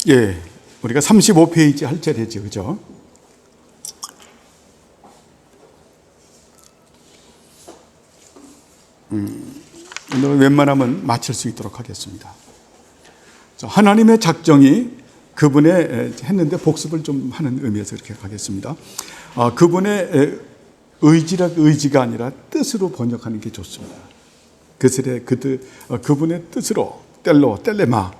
예, 우리가 35페이지 할 차례죠, 그죠? 오늘 웬만하면 마칠 수 있도록 하겠습니다. 하나님의 작정이 그분의 했는데 복습을 좀 하는 의미에서 이렇게 가겠습니다. 그분의 의지가 아니라 뜻으로 번역하는 게 좋습니다. 그분의 뜻으로 텔레마,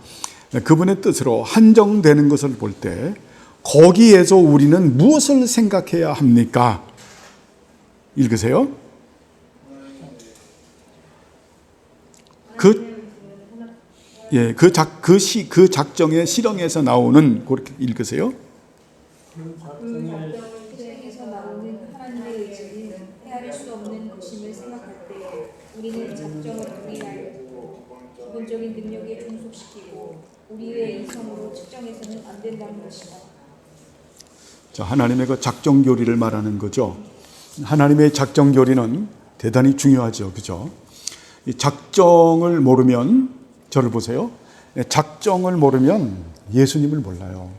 그분의 뜻으로 한정되는 것을 볼 때 거기에서 우리는 무엇을 생각해야 합니까? 읽으세요. 그 작정의 실행에서 나오는, 그렇게 읽으세요. 그 작정의 실행에서 나오는 하나님의 의지는 헤아릴 수 없는 것임을 생각할 때 우리는 작정을 동의하였고 기본적인 능력에 종속시키고 우리의 이성으로 측정해서는 안 된다는 것이다. 자, 하나님의 그 작정 교리를 말하는 거죠. 하나님의 작정 교리는 대단히 중요하죠, 그죠? 이 작정을 모르면, 저를 보세요. 작정을 모르면 예수님을 몰라요.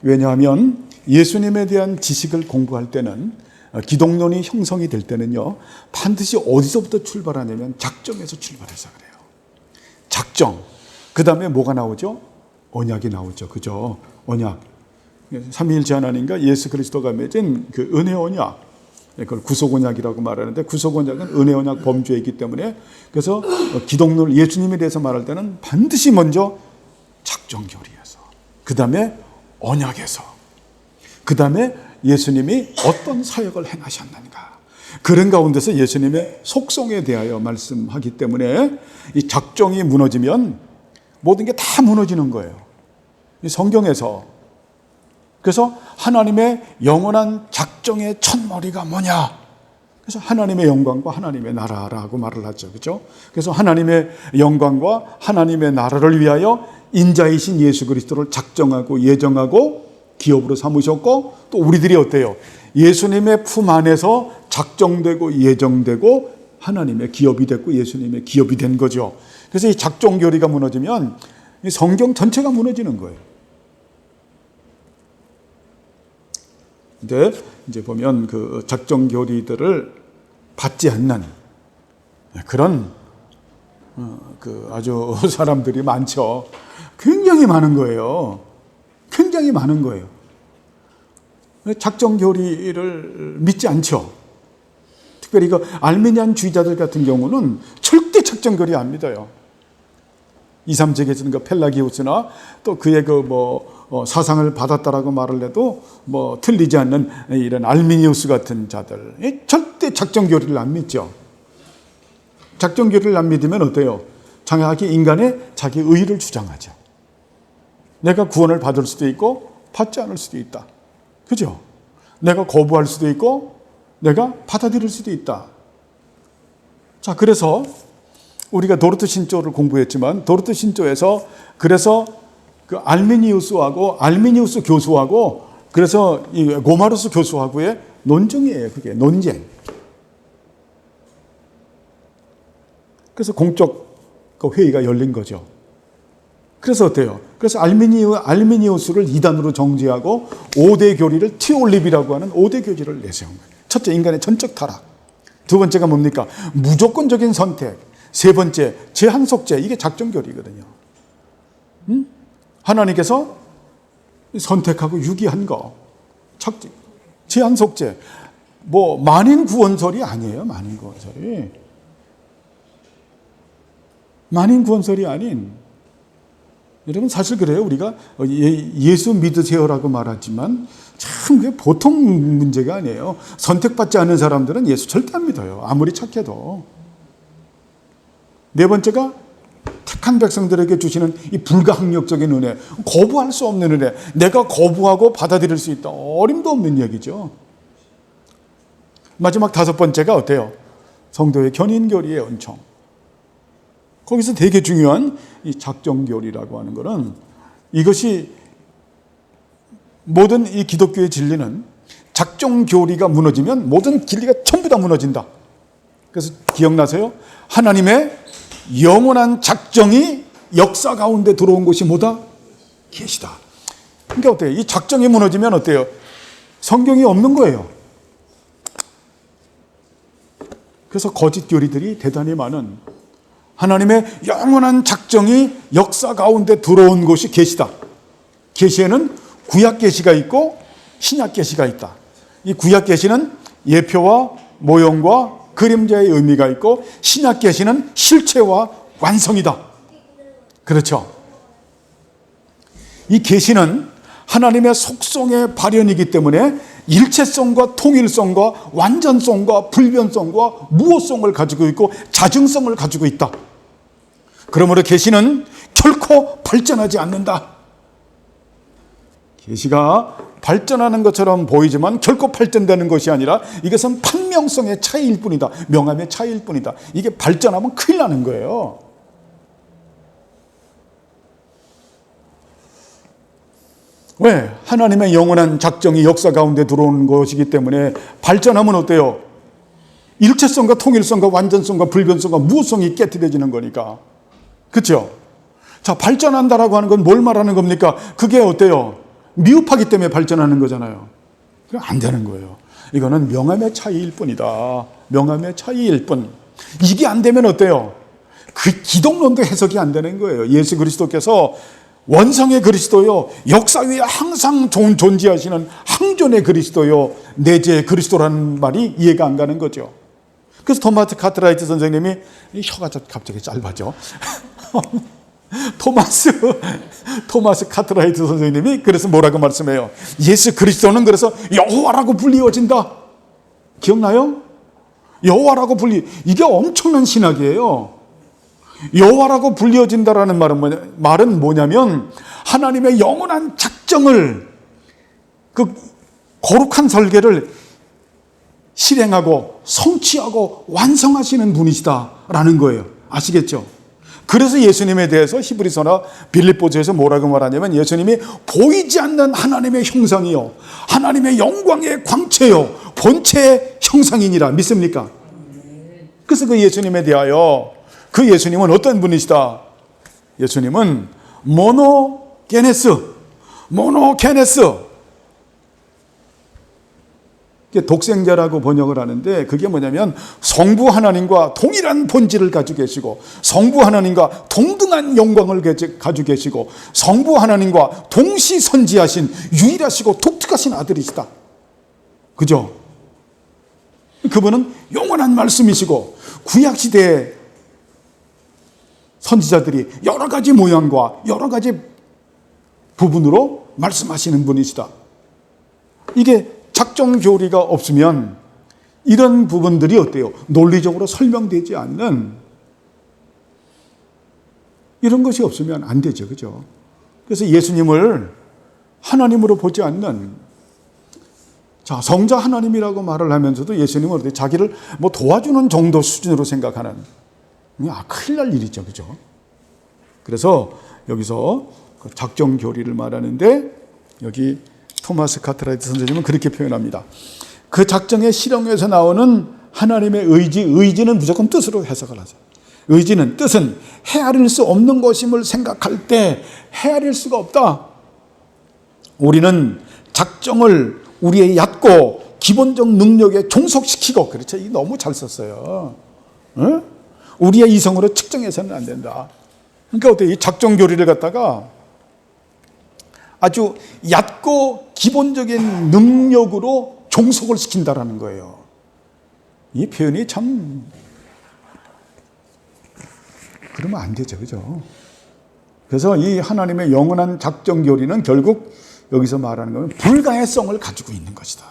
왜냐하면 예수님에 대한 지식을 공부할 때는, 기독론이 형성이 될 때는요, 반드시 어디서부터 출발하냐면 작정에서 출발해서 그래요. 작정. 그 다음에 뭐가 나오죠? 언약이 나오죠, 그죠? 언약. 삼위일체 하나님과 예수 그리스도가 맺은 그 은혜 언약. 그걸 구속 언약이라고 말하는데, 구속 언약은 은혜 언약 범주이기 때문에, 그래서 기독론 예수님에 대해서 말할 때는 반드시 먼저 작정 교리에서, 그 다음에 언약에서, 그 다음에 예수님이 어떤 사역을 행하셨는가, 그런 가운데서 예수님의 속성에 대하여 말씀하기 때문에 이 작정이 무너지면 모든 게 다 무너지는 거예요. 이 성경에서. 그래서 하나님의 영원한 작정의 첫머리가 뭐냐? 그래서 하나님의 영광과 하나님의 나라라고 말을 하죠, 그렇죠? 그래서 하나님의 영광과 하나님의 나라를 위하여 인자이신 예수 그리스도를 작정하고 예정하고 기업으로 삼으셨고, 또 우리들이 어때요? 예수님의 품 안에서 작정되고 예정되고 하나님의 기업이 됐고 예수님의 기업이 된 거죠. 그래서 이 작정 교리가 무너지면 이 성경 전체가 무너지는 거예요. 근데 이제 보면 그 작정 교리들을 받지 않는 그런 그 아주 사람들이 많죠. 굉장히 많은 거예요. 굉장히 많은 거예요. 작정 교리를 믿지 않죠. 특별히 그 알미니안주의자들 같은 경우는 절대 작정 교리 안 믿어요. 2, 3세기에서는 그 펠라기우스나 또 그의 사상을 받았다라고 말을 해도 틀리지 않는 이런 알미니우스 같은 자들, 절대 작정 교리를 안 믿죠. 작정 교리를 안 믿으면 어때요? 장하게 인간의 자기 의의를 주장하죠. 내가 구원을 받을 수도 있고 받지 않을 수도 있다. 그죠? 내가 거부할 수도 있고 내가 받아들일 수도 있다. 자, 그래서 우리가 도르트 신조를 공부했지만 도르트 신조에서 그래서 그 알미니우스 교수하고 그래서 이 고마르스 교수하고의 논쟁이에요. 그게 논쟁. 그래서 공적 회의가 열린 거죠. 그래서 어때요? 그래서 알미니우스를 이단으로 정죄하고 5대 교리를 티올립이라고 하는 5대 교리를 내세운 거예요. 첫째, 인간의 전적 타락. 두 번째가 뭡니까? 무조건적인 선택. 세 번째, 제한속죄. 이게 작정 교리거든요. 하나님께서 선택하고 유기한 거. 제한속죄. 만인 구원설이 아니에요. 만인 구원설이 아닌. 여러분, 사실 그래요. 우리가 예수 믿으세요라고 말하지만 참 그게 보통 문제가 아니에요. 선택받지 않은 사람들은 예수 절대 안 믿어요. 아무리 착해도. 네 번째가 택한 백성들에게 주시는 이 불가항력적인 은혜, 거부할 수 없는 은혜, 내가 거부하고 받아들일 수 있다. 어림도 없는 얘기죠. 마지막 다섯 번째가 어때요? 성도의 견인교리의 은총. 거기서 되게 중요한 이 작정교리라고 하는 것은, 이것이 모든 이 기독교의 진리는 작정교리가 무너지면 모든 진리가 전부 다 무너진다. 그래서 기억나세요? 하나님의 영원한 작정이 역사 가운데 들어온 것이 뭐다? 계시다. 그러니까 어때요? 이 작정이 무너지면 어때요? 성경이 없는 거예요. 그래서 거짓 교리들이 대단히 많은, 하나님의 영원한 작정이 역사 가운데 들어온 곳이 계시다. 계시에는 구약 계시가 있고 신약 계시가 있다. 이 구약 계시는 예표와 모형과 그림자의 의미가 있고, 신약 계시는 실체와 완성이다. 그렇죠? 이 계시는 하나님의 속성의 발현이기 때문에 일체성과 통일성과 완전성과 불변성과 무호성을 가지고 있고 자증성을 가지고 있다. 그러므로 계시는 결코 발전하지 않는다. 계시가 발전하는 것처럼 보이지만 결코 발전되는 것이 아니라 이것은 판명성의 차이일 뿐이다. 명암의 차이일 뿐이다. 이게 발전하면 큰일 나는 거예요. 왜? 하나님의 영원한 작정이 역사 가운데 들어오는 것이기 때문에 발전하면 어때요? 일체성과 통일성과 완전성과 불변성과 무호성이 깨트려지는 거니까. 그렇죠? 자, 발전한다라고 하는 건 뭘 말하는 겁니까? 그게 어때요? 미흡하기 때문에 발전하는 거잖아요. 그럼 안 되는 거예요. 이거는 명암의 차이일 뿐이다. 명암의 차이일 뿐. 이게 안 되면 어때요? 그 기독론도 해석이 안 되는 거예요. 예수 그리스도께서 원성의 그리스도요, 역사 위에 항상 존재하시는 항존의 그리스도요, 내재의 그리스도라는 말이 이해가 안 가는 거죠. 그래서 토마스 카트라이트 선생님이, 혀가 갑자기 짧아져. 토마스 카트라이트 선생님이 그래서 뭐라고 말씀해요? 예수 그리스도는 그래서 여호와라고 불리워진다. 기억나요? 여호와라고 이게 엄청난 신학이에요. 여호와라고 불리워진다라는 말은 뭐냐면 하나님의 영원한 작정을, 그 거룩한 설계를 실행하고 성취하고 완성하시는 분이시다라는 거예요. 아시겠죠? 그래서 예수님에 대해서 히브리서나 빌립보서에서 뭐라고 말하냐면 예수님이 보이지 않는 하나님의 형상이요, 하나님의 영광의 광채요, 본체의 형상이니라. 믿습니까? 그래서 그 예수님에 대하여, 그 예수님은 어떤 분이시다? 예수님은 모노게네스. 독생자라고 번역을 하는데 그게 뭐냐면 성부 하나님과 동일한 본질을 가지고 계시고, 성부 하나님과 동등한 영광을 가지고 계시고, 성부 하나님과 동시 선지하신 유일하시고 독특하신 아들이시다. 그죠? 그분은 영원한 말씀이시고 구약시대에 선지자들이 여러 가지 모양과 여러 가지 부분으로 말씀하시는 분이시다. 이게 작정 교리가 없으면 이런 부분들이 어때요? 논리적으로 설명되지 않는, 이런 것이 없으면 안 되죠. 그죠? 그래서 예수님을 하나님으로 보지 않는, 자, 성자 하나님이라고 말을 하면서도 예수님은 어때? 자기를 뭐 도와주는 정도 수준으로 생각하는, 큰일 날 일이죠. 그죠? 그래서 여기서 작정 교리를 말하는데 여기 토마스 카트라이트 선생님은 그렇게 표현합니다. 그 작정의 실행에서 나오는 하나님의 의지는 무조건 뜻으로 해석을 하죠. 의지는, 뜻은 헤아릴 수 없는 것임을 생각할 때 헤아릴 수가 없다. 우리는 작정을 우리의 얕고 기본적 능력에 종속시키고, 그렇죠? 이 너무 잘 썼어요. 응? 우리의 이성으로 측정해서는 안 된다. 그러니까 어때요? 이 작정 교리를 갖다가 아주 얕고 기본적인 능력으로 종속을 시킨다라는 거예요. 이 표현이 참, 그러면 안 되죠. 그죠? 그래서 이 하나님의 영원한 작정 교리는 결국 여기서 말하는 것은 불가해성을 가지고 있는 것이다.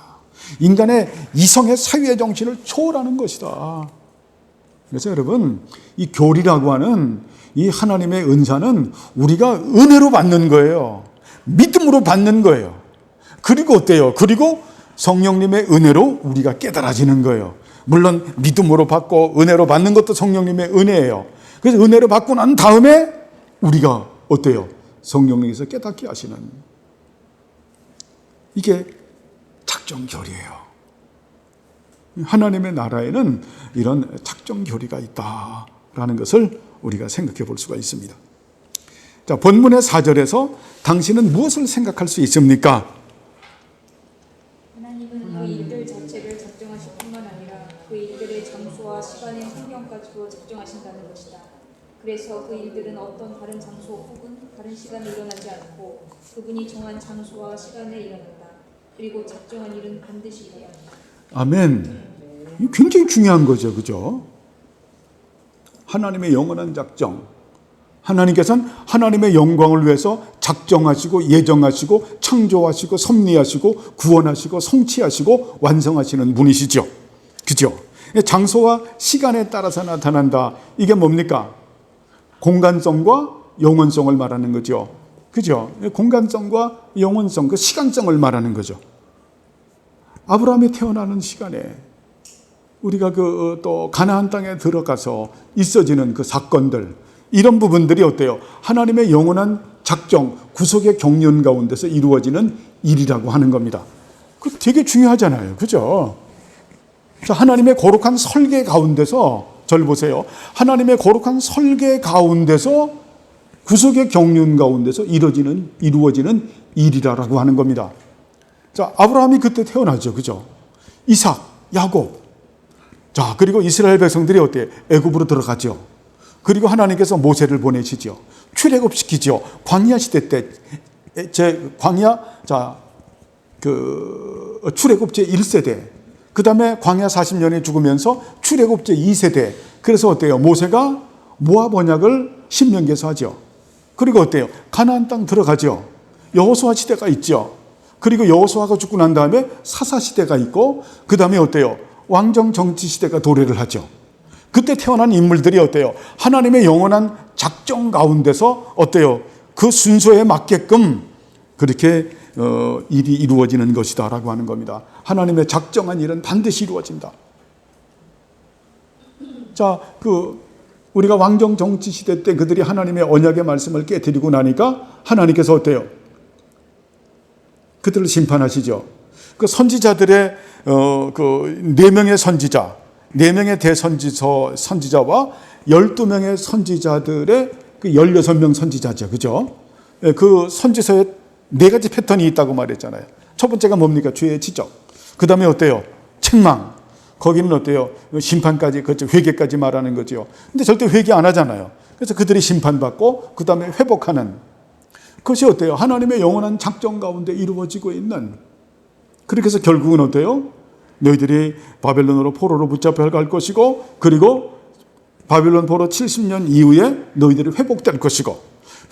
인간의 이성의 사유의 정신을 초월하는 것이다. 그래서 여러분, 이 교리라고 하는 이 하나님의 은사는 우리가 은혜로 받는 거예요. 믿음으로 받는 거예요. 그리고 어때요? 그리고 성령님의 은혜로 우리가 깨달아지는 거예요. 물론 믿음으로 받고 은혜로 받는 것도 성령님의 은혜예요. 그래서 은혜로 받고 난 다음에 우리가 어때요? 성령님께서 깨닫게 하시는, 이게 작정 교리예요. 하나님의 나라에는 이런 작정 교리가 있다라는 것을 우리가 생각해 볼 수가 있습니다. 자, 본문의 4절에서 당신은 무엇을 생각할 수 있습니까? 하나님은 그 일들 자체를 작정하실 뿐만 아니라 그 일들의 장소와 시간의 환경까지도 작정하신다는 것이다. 그래서 그 일들은 어떤 다른 장소 혹은 다른 시간에 일어나지 않고 그분이 정한 장소와 시간에 일어난다. 그리고 작정한 일은 반드시 일어난다. 아멘. 이거 굉장히 중요한 거죠. 그죠? 하나님의 영원한 작정. 하나님께서는 하나님의 영광을 위해서 작정하시고 예정하시고 창조하시고 섭리하시고 구원하시고 성취하시고 완성하시는 분이시죠. 그죠? 장소와 시간에 따라서 나타난다. 이게 뭡니까? 공간성과 영원성을 말하는 거죠. 그죠? 공간성과 영원성, 그 시간성을 말하는 거죠. 아브라함이 태어나는 시간에 우리가 또 가나안 땅에 들어가서 있어지는 그 사건들, 이런 부분들이 어때요? 하나님의 영원한 작정, 구속의 경륜 가운데서 이루어지는 일이라고 하는 겁니다. 그 되게 중요하잖아요. 그죠? 자, 하나님의 거룩한 설계 가운데서, 절 보세요. 하나님의 거룩한 설계 가운데서 구속의 경륜 가운데서 이루어지는 일이라고 하는 겁니다. 자, 아브라함이 그때 태어나죠. 그죠? 이삭, 야곱. 자, 그리고 이스라엘 백성들이 어때요? 애굽으로 들어가죠. 그리고 하나님께서 모세를 보내시죠. 출애굽시키죠. 광야 시대 때, 출애굽 제 1세대. 그 다음에 광야 40년에 죽으면서 출애굽 제 2세대. 그래서 어때요? 모세가 모압 언약을 신명기에서 하죠. 그리고 어때요? 가나안 땅 들어가죠. 여호수아 시대가 있죠. 그리고 여호수아가 죽고 난 다음에 사사 시대가 있고, 그 다음에 어때요? 왕정 정치 시대가 도래를 하죠. 그때 태어난 인물들이 어때요? 하나님의 영원한 작정 가운데서 어때요? 그 순서에 맞게끔 그렇게 일이 이루어지는 것이다 라고 하는 겁니다. 하나님의 작정한 일은 반드시 이루어진다. 자, 우리가 왕정 정치 시대 때 그들이 하나님의 언약의 말씀을 깨뜨리고 나니까 하나님께서 어때요? 그들을 심판하시죠. 그 선지자들의 네 명의 선지자, 4명의 대선지자와 12명의 선지자들의 그 16명 선지자죠. 그죠? 그 선지서에 4가지 패턴이 있다고 말했잖아요. 첫 번째가 뭡니까? 죄의 지적. 그 다음에 어때요? 책망. 거기는 어때요? 심판까지, 그렇죠. 회개까지 말하는 거죠. 근데 절대 회개 안 하잖아요. 그래서 그들이 심판받고, 그 다음에 회복하는. 그것이 어때요? 하나님의 영원한 작정 가운데 이루어지고 있는. 그렇게 해서 결국은 어때요? 너희들이 바벨론으로 포로로 붙잡혀 갈 것이고, 그리고 바벨론 포로 70년 이후에 너희들이 회복될 것이고,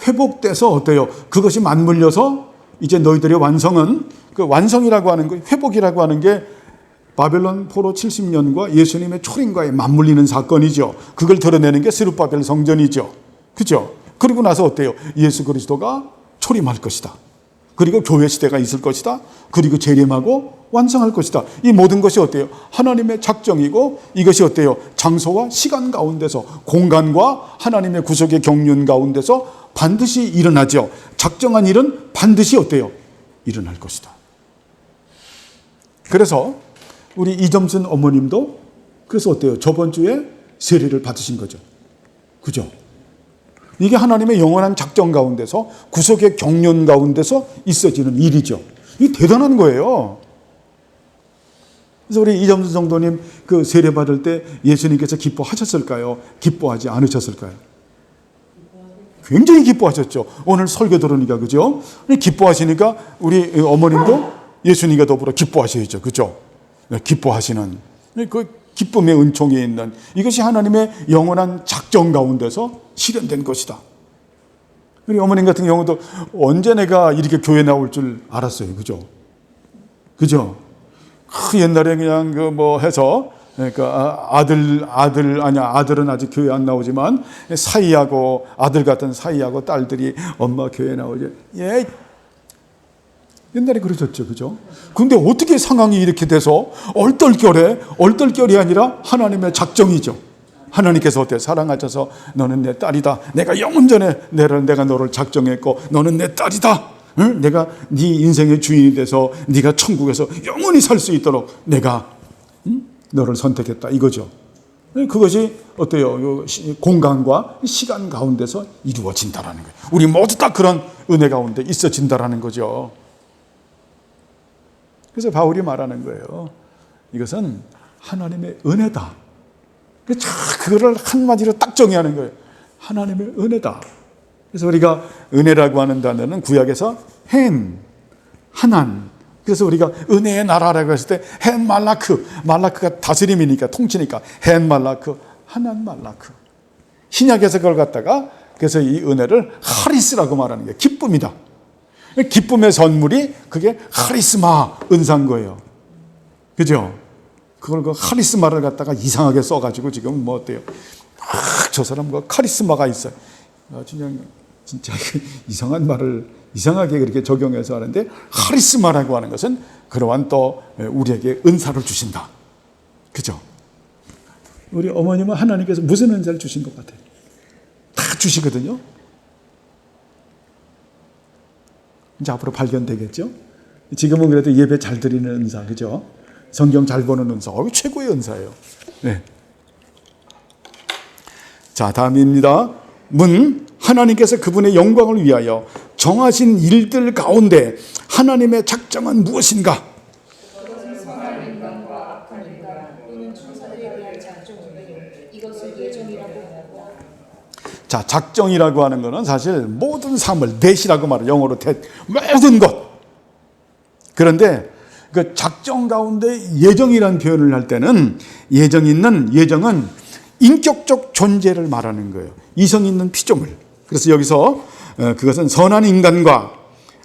회복돼서 어때요? 그것이 맞물려서 이제 너희들의 완성은, 그 완성이라고 하는 거, 회복이라고 하는 게 바벨론 포로 70년과 예수님의 초림과에 맞물리는 사건이죠. 그걸 드러내는 게 스룹바벨 성전이죠. 그죠? 그리고 나서 어때요? 예수 그리스도가 초림할 것이다. 그리고 교회 시대가 있을 것이다. 그리고 재림하고 완성할 것이다. 이 모든 것이 어때요? 하나님의 작정이고, 이것이 어때요? 장소와 시간 가운데서, 공간과 하나님의 구속의 경륜 가운데서 반드시 일어나죠. 작정한 일은 반드시 어때요? 일어날 것이다. 그래서 우리 이점순 어머님도 그래서 어때요? 저번 주에 세례를 받으신 거죠. 그죠? 이게 하나님의 영원한 작정 가운데서, 구속의 경륜 가운데서 있어지는 일이죠. 이게 대단한 거예요. 그래서 우리 이점순 성도님 그 세례 받을 때 예수님께서 기뻐하셨을까요? 기뻐하지 않으셨을까요? 굉장히 기뻐하셨죠. 오늘 설교 들으니까, 그죠? 기뻐하시니까 우리 어머님도 예수님과 더불어 기뻐하셔야죠. 그죠? 기뻐하시는 그 기쁨의 은총이 있는, 이것이 하나님의 영원한 작정 가운데서 실현된 것이다. 우리 어머님 같은 경우도 언제 내가 이렇게 교회 나올 줄 알았어요. 그죠? 그죠? 옛날에 그냥 해서, 그러니까 아들은 아직 교회 안 나오지만 사이하고, 아들 같은 사이하고 딸들이 엄마 교회 나오지. 예. 옛날에 그러셨죠. 그죠? 근데 어떻게 상황이 이렇게 돼서 얼떨결이 아니라 하나님의 작정이죠. 하나님께서 어때? 사랑하셔서 너는 내 딸이다. 내가 영원전에 내가 너를 작정했고 너는 내 딸이다. 응? 내가 네 인생의 주인이 돼서 네가 천국에서 영원히 살 수 있도록 내가 너를 선택했다. 이거죠. 그것이 어때요? 요 공간과 시간 가운데서 이루어진다라는 거예요. 우리 모두 다 그런 은혜 가운데 있어진다라는 거죠. 그래서 바울이 말하는 거예요. 이것은 하나님의 은혜다. 그거를 한마디로 딱 정의하는 거예요. 하나님의 은혜다. 그래서 우리가 은혜라고 하는 단어는 구약에서 헨, 하난. 그래서 우리가 은혜의 나라라고 했을 때 헨 말라크, 말라크가 다스림이니까 통치니까 헨 말라크, 하난 말라크. 신약에서 그걸 갖다가 그래서 이 은혜를 하리스라고 말하는 게 기쁨이다. 기쁨의 선물이 그게 하리스마 은사인 거예요. 그죠? 그걸 그 카리스마를 갖다가 이상하게 써가지고 지금 뭐 어때요? 저 사람 그 카리스마가 있어요. 그냥 진짜 이상한 말을 이상하게 그렇게 적용해서 하는데 카리스마라고 하는 것은 그러한 또 우리에게 은사를 주신다. 그죠? 우리 어머님은 하나님께서 무슨 은사를 주신 것 같아요? 다 주시거든요. 이제 앞으로 발견되겠죠? 지금은 그래도 예배 잘 드리는 은사, 그죠? 성경 잘 보는 은사, 최고의 은사예요. 네. 자, 다음입니다. 하나님께서 그분의 영광을 위하여 정하신 일들 가운데 하나님의 작정은 무엇인가? 그것은 선한 인간과 악한 인간 또는 천사들에 대한 작정인데 이것을 예정이라고 한다. 자, 작정이라고 하는 것은 사실 모든 삶을 대시라고 말해요. 영어로 모든 것. 그런데 그 작정 가운데 예정이라는 표현을 할 때는 예정은 인격적 존재를 말하는 거예요. 이성 있는 피조물. 그래서 여기서 그것은 선한 인간과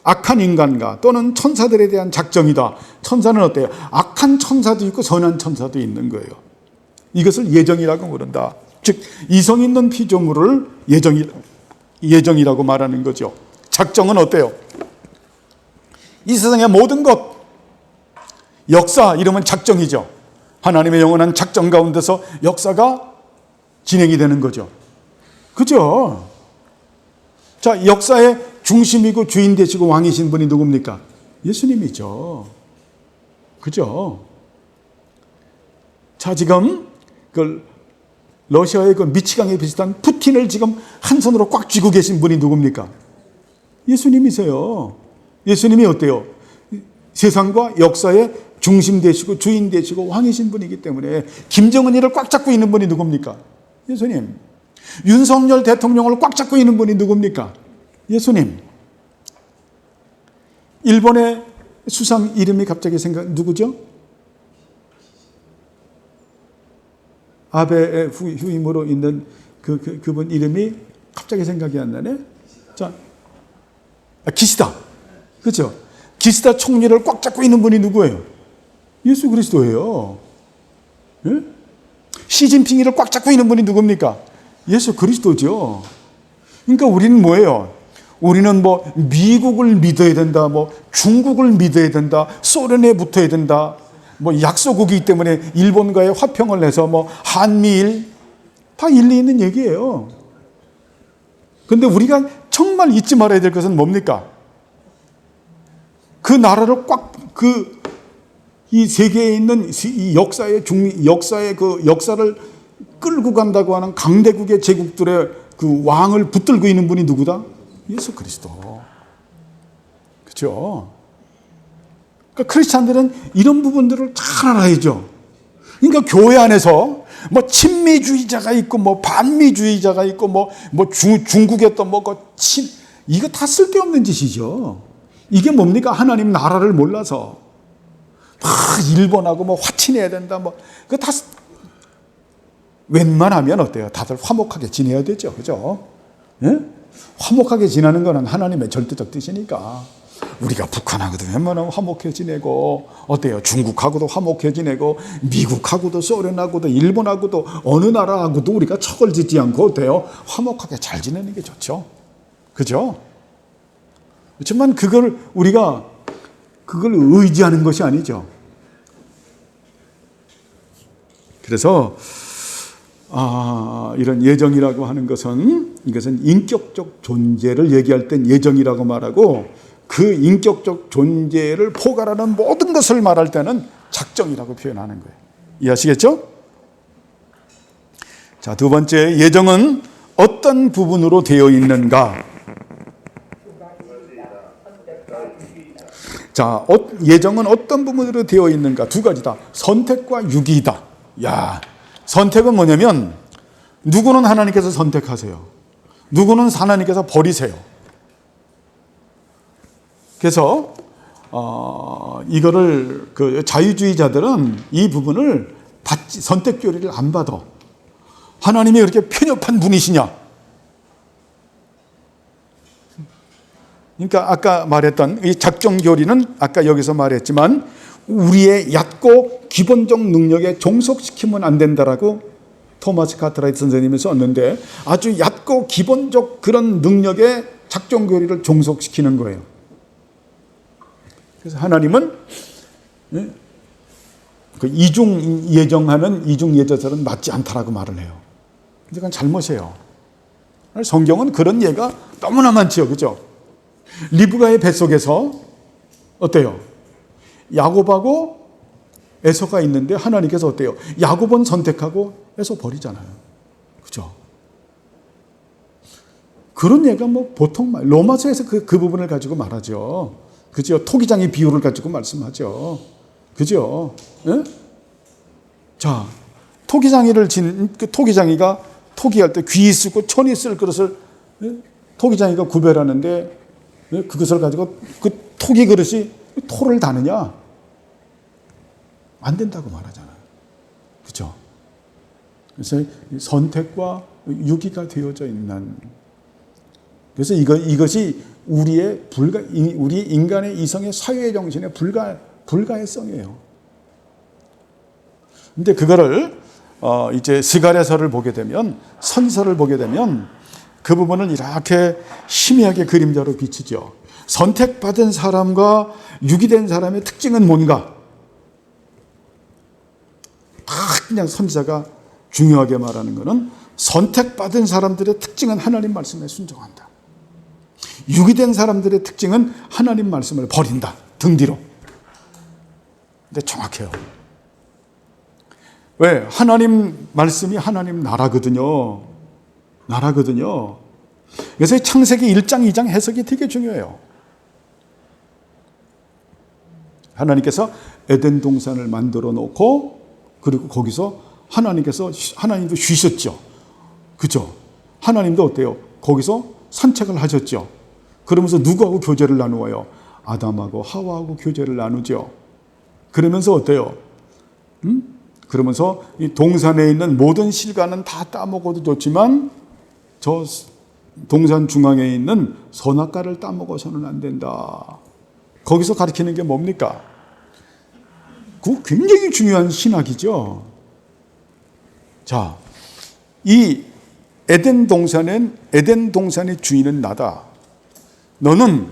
악한 인간과 또는 천사들에 대한 작정이다. 천사는 어때요? 악한 천사도 있고 선한 천사도 있는 거예요. 이것을 예정이라고 부른다. 즉 이성 있는 피조물을 예정이라고 말하는 거죠. 작정은 어때요? 이 세상의 모든 것, 역사 이러면 작정이죠. 하나님의 영원한 작정 가운데서 역사가 진행이 되는 거죠. 그죠? 자, 역사의 중심이고 주인 되시고 왕이신 분이 누굽니까? 예수님이죠. 그죠? 자, 지금 그 러시아의 그 미치광이 비슷한 푸틴을 지금 한 손으로 꽉 쥐고 계신 분이 누굽니까? 예수님이세요. 예수님이 어때요? 세상과 역사의 중심 되시고 주인 되시고 왕이신 분이기 때문에 김정은이를 꽉 잡고 있는 분이 누굽니까? 예수님. 윤석열 대통령을 꽉 잡고 있는 분이 누굽니까? 예수님. 일본의 수상 이름이 갑자기 누구죠? 아베의 후임으로 있는 그분 이름이 갑자기 생각이 안 나네? 자, 기시다. 그렇죠? 기시다 총리를 꽉 잡고 있는 분이 누구예요? 예수 그리스도예요. 예? 시진핑이를 꽉 잡고 있는 분이 누굽니까? 예수 그리스도죠. 그러니까 우리는 뭐예요? 우리는 뭐 미국을 믿어야 된다, 뭐 중국을 믿어야 된다, 소련에 붙어야 된다, 뭐 약소국이기 때문에 일본과의 화평을 해서 뭐 한미일 다 일리 있는 얘기예요. 그런데 우리가 정말 잊지 말아야 될 것은 뭡니까? 그 나라를 이 세계에 있는 이 역사의 그 역사를 끌고 간다고 하는 강대국의 제국들의 그 왕을 붙들고 있는 분이 누구다? 예수 그리스도. 그렇죠? 그러니까 크리스찬들은 이런 부분들을 잘 알아야죠. 그러니까 교회 안에서 뭐 친미주의자가 있고 뭐 반미주의자가 있고 뭐 중국의 또 이거 다 쓸데없는 짓이죠. 이게 뭡니까? 하나님 나라를 몰라서 일본하고 뭐 화친해야 된다 그거 다 웬만하면 어때요? 다들 화목하게 지내야 되죠. 그죠? 예? 화목하게 지내는 거는 하나님의 절대적 뜻이니까 우리가 북한하고도 웬만하면 화목해 지내고 어때요? 중국하고도 화목해 지내고 미국하고도 소련하고도 일본하고도 어느 나라하고도 우리가 척을 짓지 않고 어때요? 화목하게 잘 지내는 게 좋죠. 그죠? 그렇지만 우리가 그걸 의지하는 것이 아니죠. 그래서 이런 예정이라고 하는 것은 이것은 인격적 존재를 얘기할 땐 예정이라고 말하고 그 인격적 존재를 포괄하는 모든 것을 말할 때는 작정이라고 표현하는 거예요. 이해하시겠죠? 자, 두 번째, 예정은 어떤 부분으로 되어 있는가? 자, 예정은 어떤 부분으로 되어 있는가? 두 가지다. 선택과 유기이다. 야, 선택은 뭐냐면 누구는 하나님께서 선택하세요. 누구는 하나님께서 버리세요. 그래서 이거를 그 자유주의자들은 이 부분을 선택 교리를 안 받아. 하나님이 그렇게 편협한 분이시냐? 그러니까 아까 말했던 이 작정 교리는 아까 여기서 말했지만 우리의 얕고 기본적 능력에 종속시키면 안 된다라고 토마스 카트라이트 선생님이 썼는데 아주 얕고 기본적 그런 능력에 작정 교리를 종속시키는 거예요. 그래서 하나님은 그 이중 예정하는 이중 예정설은 맞지 않다라고 말을 해요. 그건 잘못이에요. 성경은 그런 예가 너무나 많지요, 그죠? 리브가의 뱃속에서 어때요? 야곱하고 에서가 있는데 하나님께서 어때요? 야곱은 선택하고 에서 버리잖아요, 그죠? 그런 예가 뭐 보통 로마서에서 그 부분을 가지고 말하죠. 그죠? 토기장의 비유를 가지고 말씀하죠. 그죠? 예? 자, 토기장이를 그 토기장이가 토기할 때 귀 쓰고 천이 쓸 그릇을 토기장이가 구별하는데 그것을 가지고 그 토기 그릇이 토를 다느냐? 안 된다고 말하잖아요. 그죠? 그래서 선택과 유기가 되어져 있는. 그래서 이것이 우리 인간의 이성의 사회 정신의 불가해성이에요. 근데 그거를 이제 스가랴서를 보게 되면, 선서를 보게 되면 그 부분을 이렇게 희미하게 그림자로 비치죠. 선택받은 사람과 유기된 사람의 특징은 뭔가? 그냥 선지자가 중요하게 말하는 것은 선택받은 사람들의 특징은 하나님 말씀에 순종한다. 유기된 사람들의 특징은 하나님 말씀을 버린다. 등 뒤로. 근데 정확해요. 왜? 하나님 말씀이 하나님 나라거든요. 나라거든요. 그래서 창세기 1장, 2장 해석이 되게 중요해요. 하나님께서 에덴 동산을 만들어 놓고 그리고 거기서 하나님도 쉬셨죠. 그죠? 하나님도 어때요? 거기서 산책을 하셨죠. 그러면서 누구하고 교제를 나누어요? 아담하고 하와하고 교제를 나누죠. 그러면서 어때요? 그러면서 이 동산에 있는 모든 실과는 다 따먹어도 좋지만 저 동산 중앙에 있는 선악과를 따먹어서는 안 된다. 거기서 가르치는 게 뭡니까? 그 굉장히 중요한 신학이죠. 자, 이 에덴 동산의 주인은 나다. 너는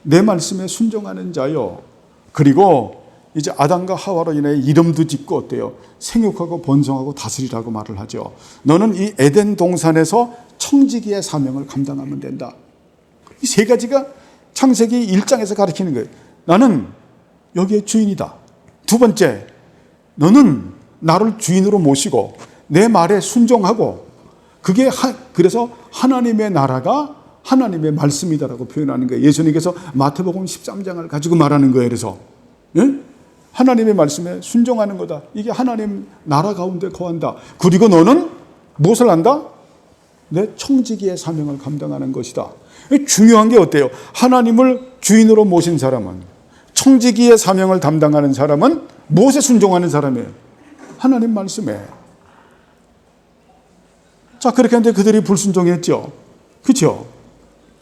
내 말씀에 순종하는 자요. 그리고 이제 아담과 하와로 인해 이름도 짓고 어때요? 생육하고 번성하고 다스리라고 말을 하죠. 너는 이 에덴 동산에서 청지기의 사명을 감당하면 된다. 이 세 가지가 창세기 1장에서 가르치는 거예요. 나는 여기에 주인이다. 두 번째, 너는 나를 주인으로 모시고 내 말에 순종하고 그래서 하나님의 나라가 하나님의 말씀이다라고 표현하는 거예요. 예수님께서 마태복음 13장을 가지고 말하는 거예요. 그래서 하나님의 말씀에 순종하는 거다. 이게 하나님 나라 가운데 거한다. 그리고 너는 무엇을 한다? 내 청지기의 사명을 감당하는 것이다. 중요한 게 어때요? 하나님을 주인으로 모신 사람은, 청지기의 사명을 담당하는 사람은 무엇에 순종하는 사람이에요? 하나님 말씀에. 자, 그렇게 하는데 그들이 불순종했죠. 그렇죠?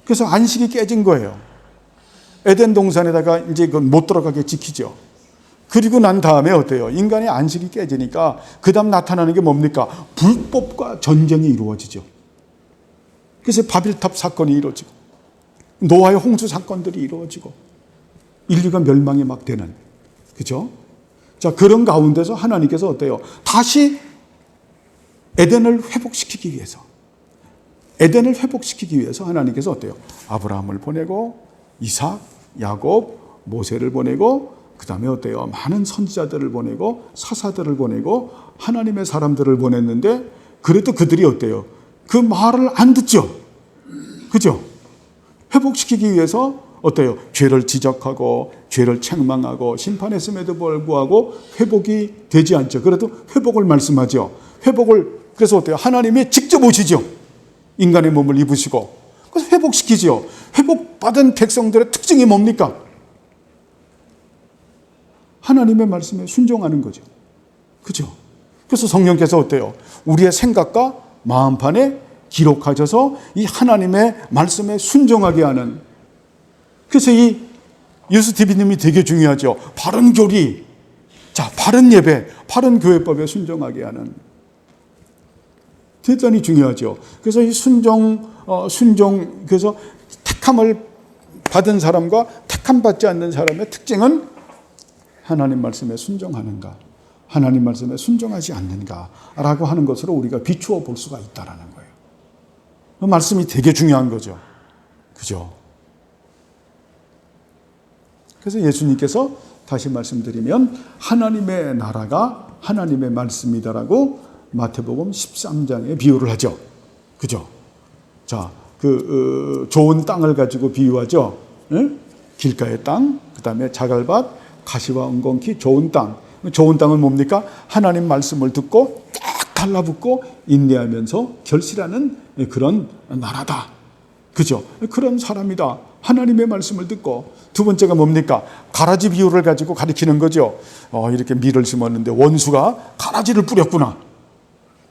그래서 안식이 깨진 거예요. 에덴 동산에다가 이제 못 들어가게 지키죠. 그리고 난 다음에 어때요? 인간의 안식이 깨지니까 그 다음 나타나는 게 뭡니까? 불법과 전쟁이 이루어지죠. 그래서 바빌탑 사건이 이루어지고 노아의 홍수 사건들이 이루어지고 인류가 멸망이 막 되는, 그죠? 자, 그런 가운데서 하나님께서 어때요? 다시 에덴을 회복시키기 위해서 하나님께서 어때요? 아브라함을 보내고 이삭, 야곱, 모세를 보내고 그 다음에 어때요? 많은 선지자들을 보내고 사사들을 보내고 하나님의 사람들을 보냈는데 그래도 그들이 어때요? 그 말을 안 듣죠. 그죠? 회복시키기 위해서 어때요? 죄를 지적하고 죄를 책망하고 심판했음에도 불구하고 회복이 되지 않죠. 그래도 회복을 말씀하죠. 회복을 그래서 어때요? 하나님이 직접 오시죠. 인간의 몸을 입으시고 그래서 회복시키죠. 회복받은 백성들의 특징이 뭡니까? 하나님의 말씀에 순종하는 거죠. 그죠? 그래서 성령께서 어때요? 우리의 생각과 마음판에 기록하셔서 이 하나님의 말씀에 순종하게 하는. 그래서 이 유스티비님이 되게 중요하죠. 바른 교리, 자, 바른 예배, 바른 교회법에 순종하게 하는. 대단히 중요하죠. 그래서 이 순종, 그래서 택함을 받은 사람과 택함 받지 않는 사람의 특징은 하나님 말씀에 순종하는가, 하나님 말씀에 순종하지 않는가라고 하는 것으로 우리가 비추어 볼 수가 있다라는 거예요. 그 말씀이 되게 중요한 거죠. 그죠? 그래서 예수님께서 다시 말씀드리면 하나님의 나라가 하나님의 말씀이다라고 마태복음 13장에 비유를 하죠. 그죠? 자, 좋은 땅을 가지고 비유하죠. 예? 길가의 땅, 그 다음에 자갈밭, 가시와 엉겅퀴, 좋은 땅. 좋은 땅은 뭡니까? 하나님 말씀을 듣고 딱 달라붙고 인내하면서 결실하는 그런 나라다. 그죠? 그런 사람이다. 하나님의 말씀을 듣고. 두 번째가 뭡니까? 가라지 비유를 가지고 가리키는 거죠. 이렇게 밀을 심었는데 원수가 가라지를 뿌렸구나.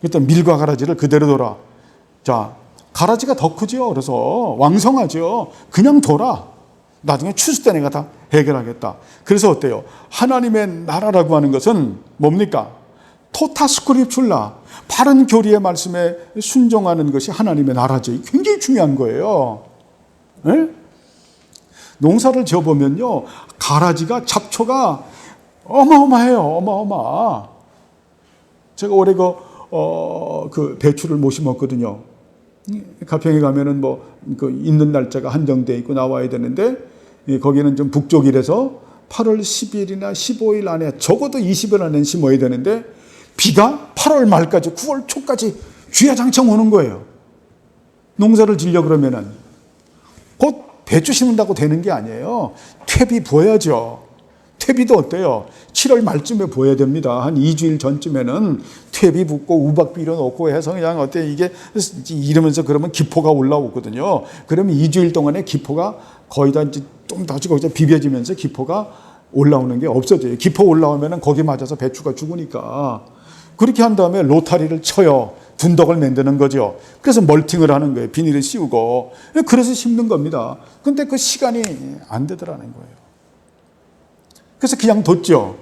일단 밀과 가라지를 그대로 둬라. 자, 가라지가 더 크죠. 그래서 왕성하죠. 그냥 둬라. 나중에 추수 때 내가 다 해결하겠다. 그래서 어때요? 하나님의 나라라고 하는 것은 뭡니까? 토타 스크립출라, 바른 교리의 말씀에 순종하는 것이 하나님의 나라죠. 굉장히 중요한 거예요. 네? 농사를 지어보면요, 가라지가, 잡초가 어마어마해요. 어마어마. 제가 올해 그 배추를 못 심었거든요. 가평에 가면은 있는 날짜가 한정되어 있고 나와야 되는데, 거기는 좀 북쪽이라서 8월 10일이나 15일 안에, 적어도 20일 안에 심어야 되는데, 비가 8월 말까지, 9월 초까지 주야장창 오는 거예요. 농사를 지려 그러면은. 곧 배추 심는다고 되는 게 아니에요. 퇴비 부어야죠. 퇴비도 어때요? 7월 말쯤에 부어야 됩니다. 한 2주일 전쯤에는 퇴비 붓고 우박 비료 넣고 해서 그냥 이게 이러면서 그러면 기포가 올라오거든요. 그러면 2주일 동안에 기포가 거의 다 이제 좀 다시 거기서 비벼지면서 기포가 올라오는 게 없어져요. 기포 올라오면은 거기 맞아서 배추가 죽으니까. 그렇게 한 다음에 로타리를 쳐요. 둔덕을 만드는 거죠. 그래서 멀팅을 하는 거예요. 비닐을 씌우고. 그래서 심는 겁니다. 근데 그 시간이 안 되더라는 거예요. 그래서 그냥 뒀죠.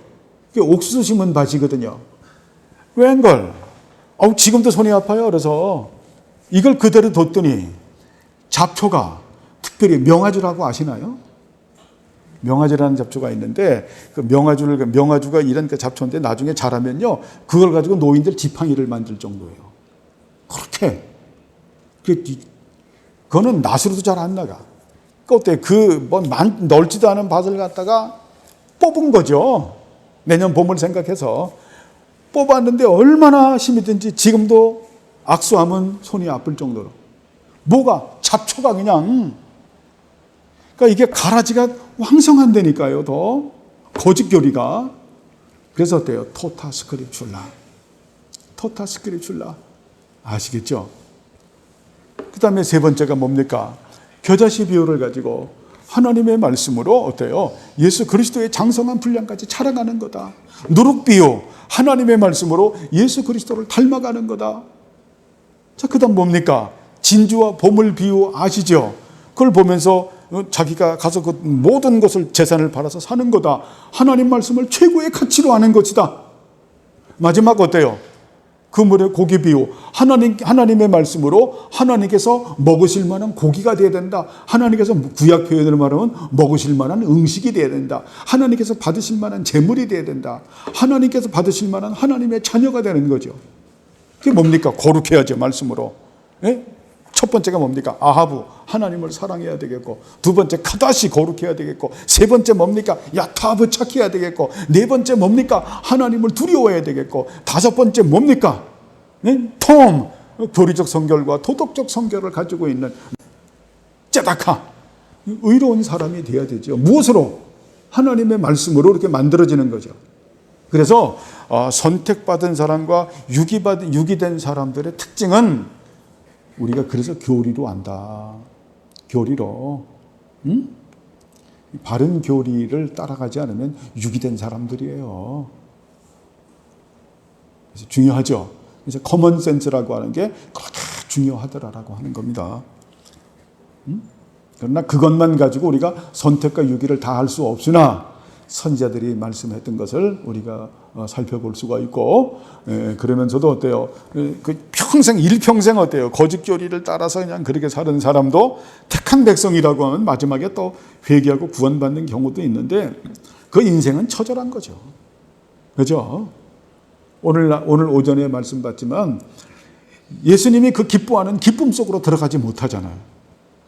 옥수수 심은 밭이거든요. 웬걸? 지금도 손이 아파요. 그래서 이걸 그대로 뒀더니 잡초가, 특별히 명아주라고 아시나요? 명아주라는 잡초가 있는데, 명아주가 이런 그 잡초인데 나중에 자라면요, 그걸 가지고 노인들 지팡이를 만들 정도예요. 그렇게. 그거는 낫으로도 잘 안 나가. 어때? 넓지도 않은 밭을 갖다가 뽑은 거죠. 내년 봄을 생각해서. 뽑았는데 얼마나 심이든지 지금도 악수하면 손이 아플 정도로. 뭐가? 잡초가 그냥. 그러니까 이게 가라지가 왕성한다니까요, 더. 거짓교리가. 그래서 어때요? 토타 스크립출라. 토타 스크립출라. 아시겠죠? 그 다음에 세 번째가 뭡니까? 겨자씨 비유를 가지고 하나님의 말씀으로 어때요? 예수 그리스도의 장성한 분량까지 자라가는 거다. 누룩 비유, 하나님의 말씀으로 예수 그리스도를 닮아가는 거다. 자, 그 다음 뭡니까? 진주와 보물 비유 아시죠? 그걸 보면서 자기가 가서 그 모든 것을 재산을 팔아서 사는 거다. 하나님 말씀을 최고의 가치로 하는 것이다. 마지막 어때요? 그물의 고기 비유. 하나님의 말씀으로 하나님께서 먹으실 만한 고기가 되어야 된다. 하나님께서 구약 표현으로 말하면 먹으실 만한 음식이 되어야 된다. 하나님께서 받으실 만한 재물이 되어야 된다. 하나님께서 받으실 만한 하나님의 자녀가 되는 거죠. 그게 뭡니까? 거룩해야죠, 말씀으로. 예? 첫 번째가 뭡니까? 아하부, 하나님을 사랑해야 되겠고, 두 번째 카다시, 거룩해야 되겠고, 세 번째 뭡니까? 야타브, 착해야 되겠고, 네 번째 뭡니까? 하나님을 두려워해야 되겠고, 다섯 번째 뭡니까? 톰, 교리적 성결과 도덕적 성결을 가지고 있는 째다카, 의로운 사람이 되어야 되죠. 무엇으로? 하나님의 말씀으로 이렇게 만들어지는 거죠. 그래서 선택받은 사람과 유기된 사람들의 특징은 우리가 그래서 교리로 안다. 교리로. 바른 교리를 따라가지 않으면 유기된 사람들이에요. 그래서 중요하죠. 그래서 커먼 센스라고 하는 게 그렇게 중요하더라라고 하는 겁니다. 그러나 그것만 가지고 우리가 선택과 유기를 다 할 수 없으나 선지자들이 말씀했던 것을 우리가 살펴볼 수가 있고, 그러면서도 어때요? 평생 일평생 어때요? 거짓 교리를 따라서 그냥 그렇게 사는 사람도 택한 백성이라고 하면 마지막에 또 회개하고 구원받는 경우도 있는데 그 인생은 처절한 거죠. 그죠? 오늘 오전에 말씀 받지만 예수님이 그 기뻐하는 기쁨 속으로 들어가지 못하잖아요.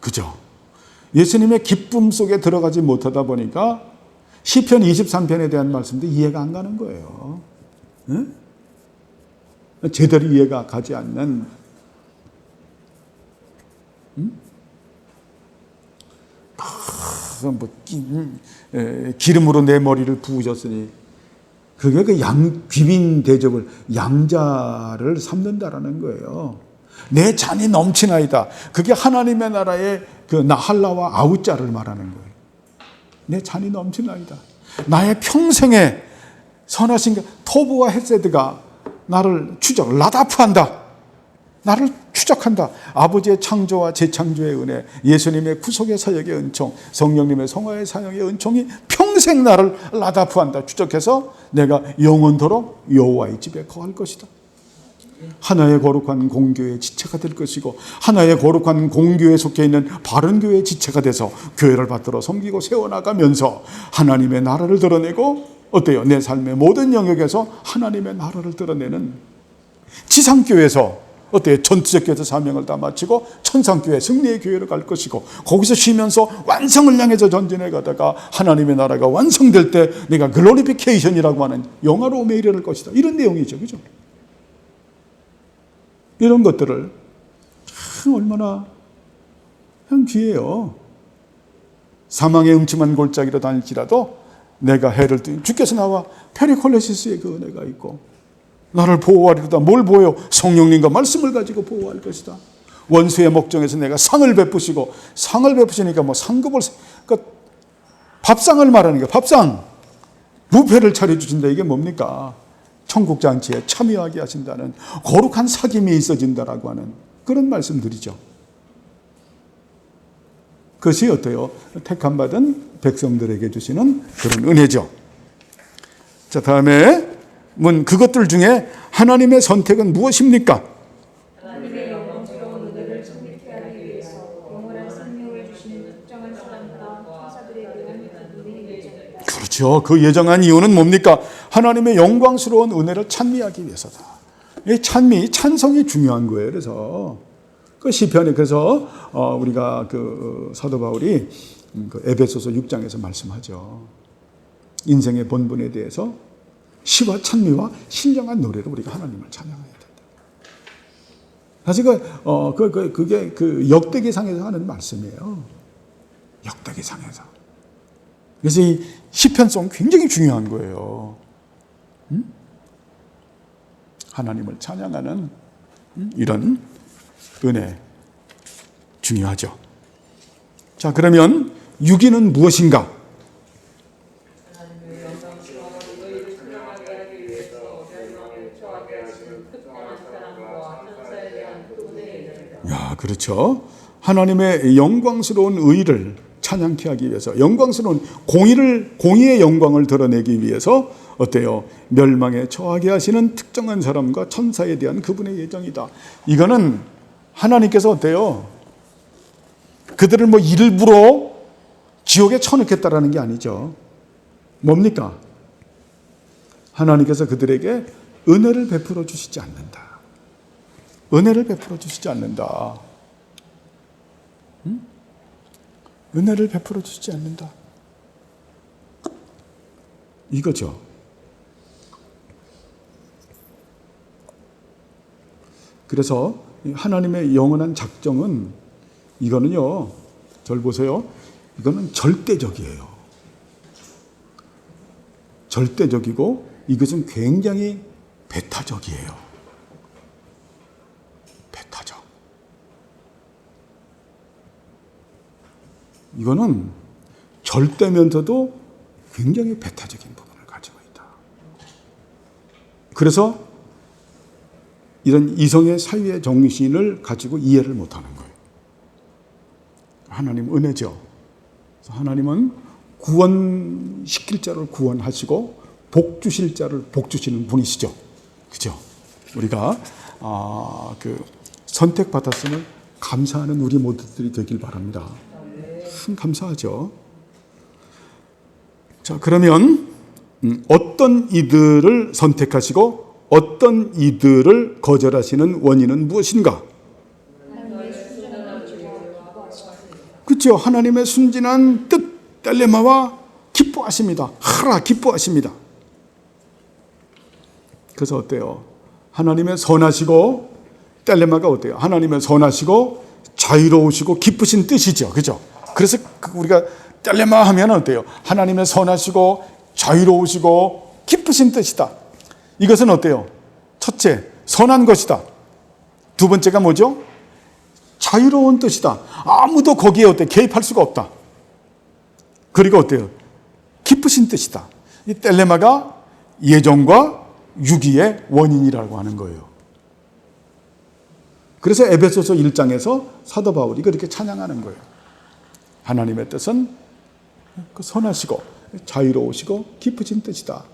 그죠? 예수님의 기쁨 속에 들어가지 못하다 보니까 시편 23편에 대한 말씀도 이해가 안 가는 거예요. 응? 제대로 이해가 가지 않는. 기름으로 내 머리를 부으셨으니 그게 그 귀빈 대접을 양자를 삼는다라는 거예요. 내 잔이 넘치나이다. 그게 하나님의 나라의 그 나할라와 아우자를 말하는 거예요. 내 잔이 넘치나이다. 나의 평생에 선하신 토브와 헤세드가 나를 라다프한다. 나를 추적한다. 아버지의 창조와 재창조의 은혜, 예수님의 구속의 사역의 은총, 성령님의 성화의 사역의 은총이 평생 나를 라다프한다. 추적해서 내가 영원토록 여호와의 집에 거할 것이다. 하나의 거룩한 공교의 지체가 될 것이고 하나의 거룩한 공교에 속해 있는 바른 교회의 지체가 돼서 교회를 받들어 섬기고 세워나가면서 하나님의 나라를 드러내고 어때요? 내 삶의 모든 영역에서 하나님의 나라를 드러내는 지상교회에서 어때요? 전투적 교회에서 사명을 다 마치고 천상교회 승리의 교회로 갈 것이고 거기서 쉬면서 완성을 향해서 전진해 가다가 하나님의 나라가 완성될 때 내가 글로리피케이션이라고 하는 영화로움에 이르를 것이다. 이런 내용이죠. 그죠? 이런 것들을 참 얼마나 귀해요. 사망의 음침한 골짜기로 다닐지라도 내가 해를 뜨니 주께서 나와 페리콜레시스의 그 은혜가 있고 나를 보호하리로다. 뭘 보호해요? 성령님과 말씀을 가지고 보호할 것이다. 원수의 목정에서 내가 상을 베푸시고 상을 베푸시니까 뭐 상급을 그러니까 밥상을 말하는 거예요. 밥상. 뷔페를 차려주신다. 이게 뭡니까? 천국 잔치에 참여하게 하신다는 거룩한 사귐이 있어진다라고 하는 그런 말씀들이죠. 그것이 어때요? 택함 받은 백성들에게 주시는 그런 은혜죠. 자, 다음에 그것들 중에 하나님의 선택은 무엇입니까? 하나님의 영광스러운 은혜를 성립케 하기 위해서 영원한 생명을 주시는 특정한 사람과 천사들에 대한 그분의 예정이다. 그렇죠. 그 예정한 이유는 뭡니까? 하나님의 영광스러운 은혜를 찬미하기 위해서다. 이 찬성이 중요한 거예요. 그래서 그 시편에 그래서 우리가 그 사도 바울이 그 에베소서 6장에서 말씀하죠. 인생의 본분에 대해서 시와 찬미와 신령한 노래로 우리가 하나님을 찬양해야 된다. 사실 그게 그 역대기상에서 하는 말씀이에요. 역대기상에서. 그래서 이 시편송 굉장히 중요한 거예요. 하나님을 찬양하는 이런 은혜 중요하죠. 자, 그러면 유기는 무엇인가? 야, 그렇죠. 하나님의 영광스러운 의를 찬양케 하기 위해서 영광스러운 공의의 영광을 드러내기 위해서 어때요? 멸망에 처하게 하시는 특정한 사람과 천사에 대한 그분의 예정이다. 이거는 하나님께서 어때요? 그들을 뭐 일부러 지옥에 쳐넣겠다라는 게 아니죠. 뭡니까? 하나님께서 그들에게 은혜를 베풀어 주시지 않는다. 은혜를 베풀어 주시지 않는다. 은혜를 베풀어 주시지 않는다. 이거죠. 그래서 하나님의 영원한 작정은 이거는요, 절 보세요. 이거는 절대적이에요. 절대적이고 이것은 굉장히 배타적이에요. 배타적. 이거는 절대면서도 굉장히 배타적인 부분을 가지고 있다. 그래서 이런 이성의 사유의 정신을 가지고 이해를 못하는 거예요. 하나님 은혜죠. 하나님은 구원시킬 자를 구원하시고 복 주실 자를 복 주시는 분이시죠. 그죠? 우리가 선택받았음을 감사하는 우리 모두들이 되길 바랍니다. 참 감사하죠. 자, 그러면 어떤 이들을 선택하시고 어떤 이들을 거절하시는 원인은 무엇인가? 그렇죠. 하나님의 순진한 뜻, 텔레마와 기뻐하십니다. 하라 기뻐하십니다. 그래서 어때요? 하나님의 선하시고 텔레마가 어때요? 하나님의 선하시고 자유로우시고 기쁘신 뜻이죠. 그죠? 그래서 우리가 텔레마 하면 어때요? 하나님의 선하시고 자유로우시고 기쁘신 뜻이다. 이것은 어때요? 첫째, 선한 것이다. 두 번째가 뭐죠? 자유로운 뜻이다. 아무도 거기에 어때? 개입할 수가 없다. 그리고 어때요? 기쁘신 뜻이다. 이 텔레마가 예정과 유기의 원인이라고 하는 거예요. 그래서 에베소서 1장에서 사도 바울이 그렇게 찬양하는 거예요. 하나님의 뜻은 선하시고 자유로우시고 기쁘신 뜻이다.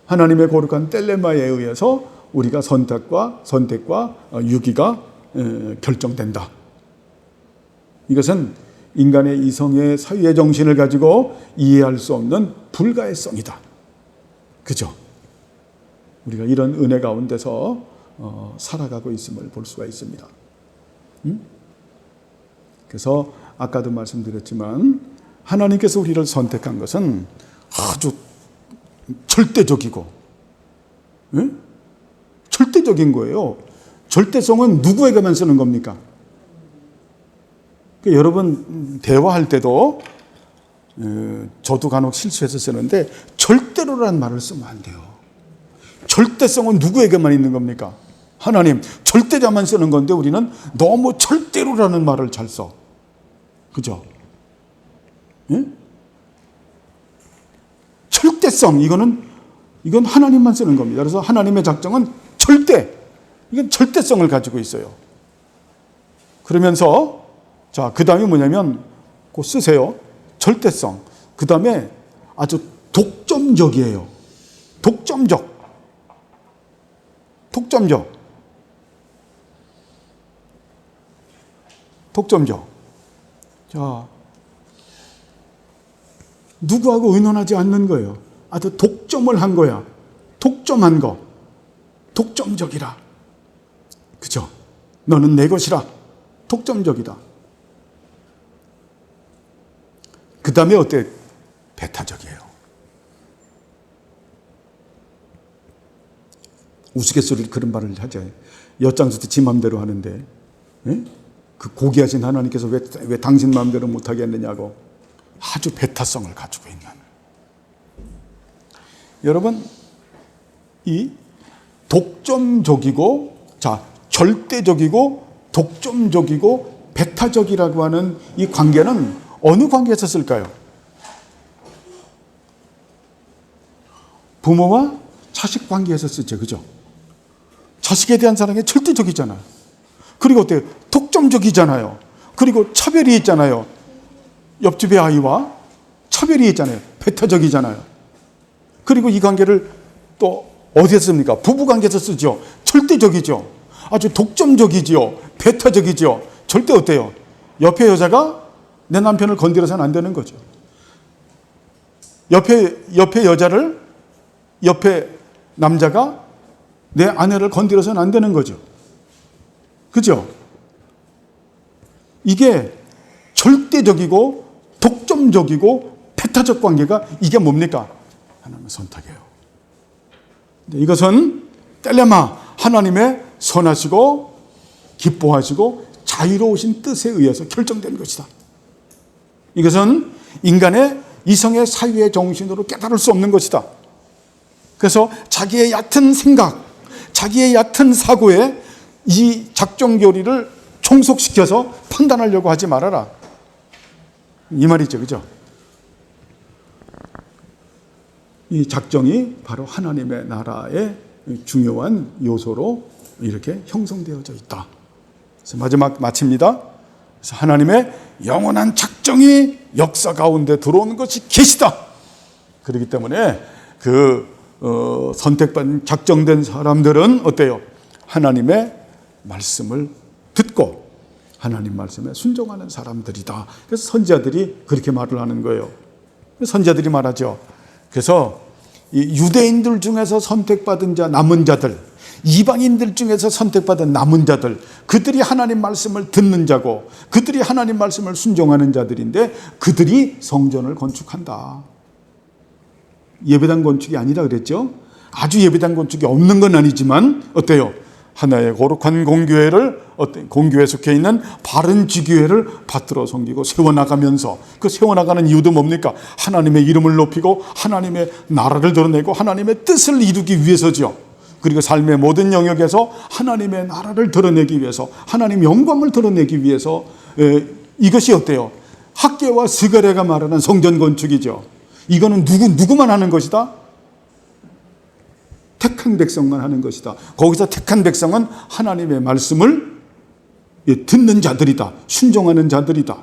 하나님의 거룩한 텔레마에 의해서 우리가 선택과 유기가 결정된다. 이것은 인간의 이성의 사유의 정신을 가지고 이해할 수 없는 불가해성이다. 그죠? 우리가 이런 은혜 가운데서 살아가고 있음을 볼 수가 있습니다. 그래서 아까도 말씀드렸지만 하나님께서 우리를 선택한 것은 아주 절대적이고 절대적인 거예요. 절대성은 누구에게만 쓰는 겁니까? 그러니까 여러분 대화할 때도 저도 간혹 실수해서 쓰는데 절대로라는 말을 쓰면 안 돼요. 절대성은 누구에게만 있는 겁니까? 하나님, 절대자만 쓰는 건데 우리는 너무 절대로라는 말을 잘 써. 그죠? 예? 절대성, 이건 하나님만 쓰는 겁니다. 그래서 하나님의 작정은 절대, 이건 절대성을 가지고 있어요. 그러면서 자, 그 다음에 뭐냐면 꼭 쓰세요. 절대성. 그 다음에 아주 독점적이에요. 독점적. 자, 누구하고 의논하지 않는 거예요. 아주 독점을 한 거야. 독점한 거. 독점적이라. 그죠? 너는 내 것이라. 독점적이다. 그 다음에 어때? 배타적이에요. 우스갯소리를 그런 말을 하죠. 엿장수도 지 마음대로 하는데, 예? 그 고귀하신 하나님께서 왜 당신 마음대로 못하게 했느냐고 아주 배타성을 가지고 있는. 여러분, 이 독점적이고, 자, 절대적이고, 독점적이고, 배타적이라고 하는 이 관계는 어느 관계에서 쓸까요? 부모와 자식 관계에서 쓰죠. 그죠? 자식에 대한 사랑이 절대적이잖아요. 그리고 어때요? 독점적이잖아요. 그리고 차별이 있잖아요. 옆집의 아이와 차별이 있잖아요. 배타적이잖아요. 그리고 이 관계를 또 어디서 씁니까? 부부 관계에서 쓰죠. 절대적이죠. 아주 독점적이지요. 배타적이죠. 절대 어때요? 옆에 여자가 내 남편을 건드려서는 안 되는 거죠. 옆에 여자를, 옆에 남자가 내 아내를 건드려서는 안 되는 거죠. 그죠? 이게 절대적이고 독점적이고 배타적 관계가 이게 뭡니까? 하나님의 선택이에요. 이것은 텔레마, 하나님의 선하시고 기뻐하시고 자유로우신 뜻에 의해서 결정된 것이다. 이것은 인간의 이성의 사유의 정신으로 깨달을 수 없는 것이다. 그래서 자기의 얕은 생각, 자기의 얕은 사고에 이 작정교리를 종속시켜서 판단하려고 하지 말아라. 이 말이죠. 그죠? 이 작정이 바로 하나님의 나라의 중요한 요소로 이렇게 형성되어져 있다. 그래서 마지막 마칩니다. 그래서 하나님의 영원한 작정이 역사 가운데 들어오는 것이 계시다. 그렇기 때문에 선택받은 작정된 사람들은 어때요? 하나님의 말씀을 듣고 하나님 말씀에 순종하는 사람들이다. 그래서 선지자들이 그렇게 말을 하는 거예요. 선지자들이 말하죠. 그래서 이 유대인들 중에서 선택받은 자, 남은 자들, 이방인들 중에서 선택받은 남은 자들, 그들이 하나님 말씀을 듣는 자고 그들이 하나님 말씀을 순종하는 자들인데 그들이 성전을 건축한다. 예배당 건축이 아니라 그랬죠. 아주 예배당 건축이 없는 건 아니지만 어때요? 하나의 거룩한 공교회에 속해 있는 바른 지교회를 받들어 섬기고 세워나가면서, 그 세워나가는 이유도 뭡니까? 하나님의 이름을 높이고 하나님의 나라를 드러내고 하나님의 뜻을 이루기 위해서죠. 그리고 삶의 모든 영역에서 하나님의 나라를 드러내기 위해서, 하나님 영광을 드러내기 위해서, 이것이 어때요? 학계와 스가랴가 말하는 성전 건축이죠. 이거는 누구만 하는 것이다? 택한 백성만 하는 것이다. 거기서 택한 백성은 하나님의 말씀을 듣는 자들이다. 순종하는 자들이다.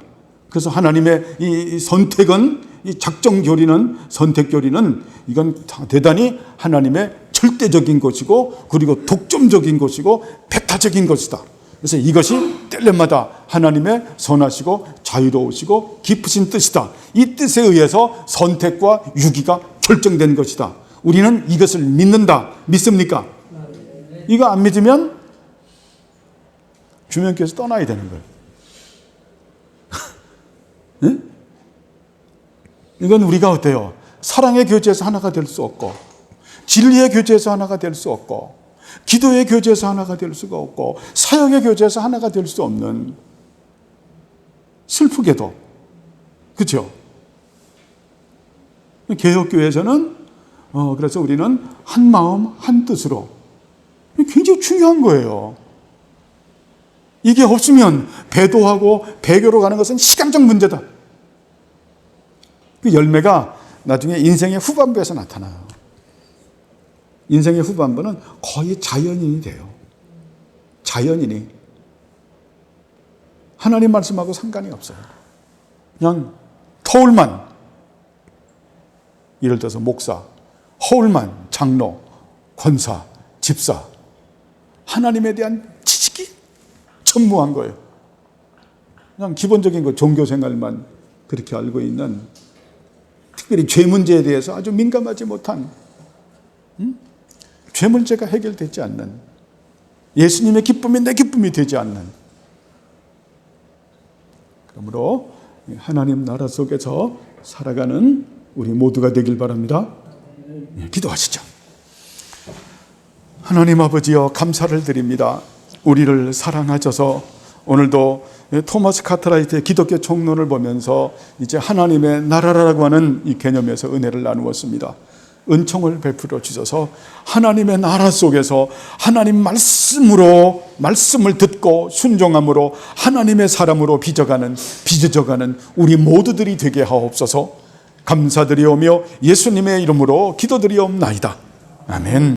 그래서 하나님의 이 선택은, 이 작정교리는, 선택교리는 이건 대단히 하나님의 절대적인 것이고 그리고 독점적인 것이고 배타적인 것이다. 그래서 이것이 때마다 하나님의 선하시고 자유로우시고 깊으신 뜻이다. 이 뜻에 의해서 선택과 유기가 결정된 것이다. 우리는 이것을 믿는다. 믿습니까? 이거 안 믿으면 주변교회에서 떠나야 되는 거예요. 네? 이건 우리가 어때요? 사랑의 교제에서 하나가 될 수 없고, 진리의 교제에서 하나가 될 수 없고, 기도의 교제에서 하나가 될 수가 없고, 사역의 교제에서 하나가 될 수 없는, 슬프게도 그렇죠? 개혁교회에서는 그래서 우리는 한 마음 한 뜻으로, 굉장히 중요한 거예요. 이게 없으면 배도하고 배교로 가는 것은 시간적 문제다. 그 열매가 나중에 인생의 후반부에서 나타나요. 인생의 후반부는 거의 자연인이 돼요. 자연인이. 하나님 말씀하고 상관이 없어요. 그냥 터울만, 예를 들어서 목사, 허울만, 장로, 권사, 집사, 하나님에 대한 지식이 전무한 거예요. 그냥 기본적인 거 종교생활만 그렇게 알고 있는, 특별히 죄 문제에 대해서 아주 민감하지 못한, 죄 문제가 해결되지 않는, 예수님의 기쁨이 내 기쁨이 되지 않는. 그러므로 하나님 나라 속에서 살아가는 우리 모두가 되길 바랍니다. 기도하시죠. 하나님 아버지여, 감사를 드립니다. 우리를 사랑하셔서 오늘도 토마스 카트라이트의 기독교 총론을 보면서 이제 하나님의 나라라고 하는 이 개념에서 은혜를 나누었습니다. 은총을 베풀어 주셔서 하나님의 나라 속에서 하나님 말씀을 듣고 순종함으로 하나님의 사람으로 빚어가는 우리 모두들이 되게 하옵소서. 감사드리오며 예수님의 이름으로 기도드리옵나이다. 아멘.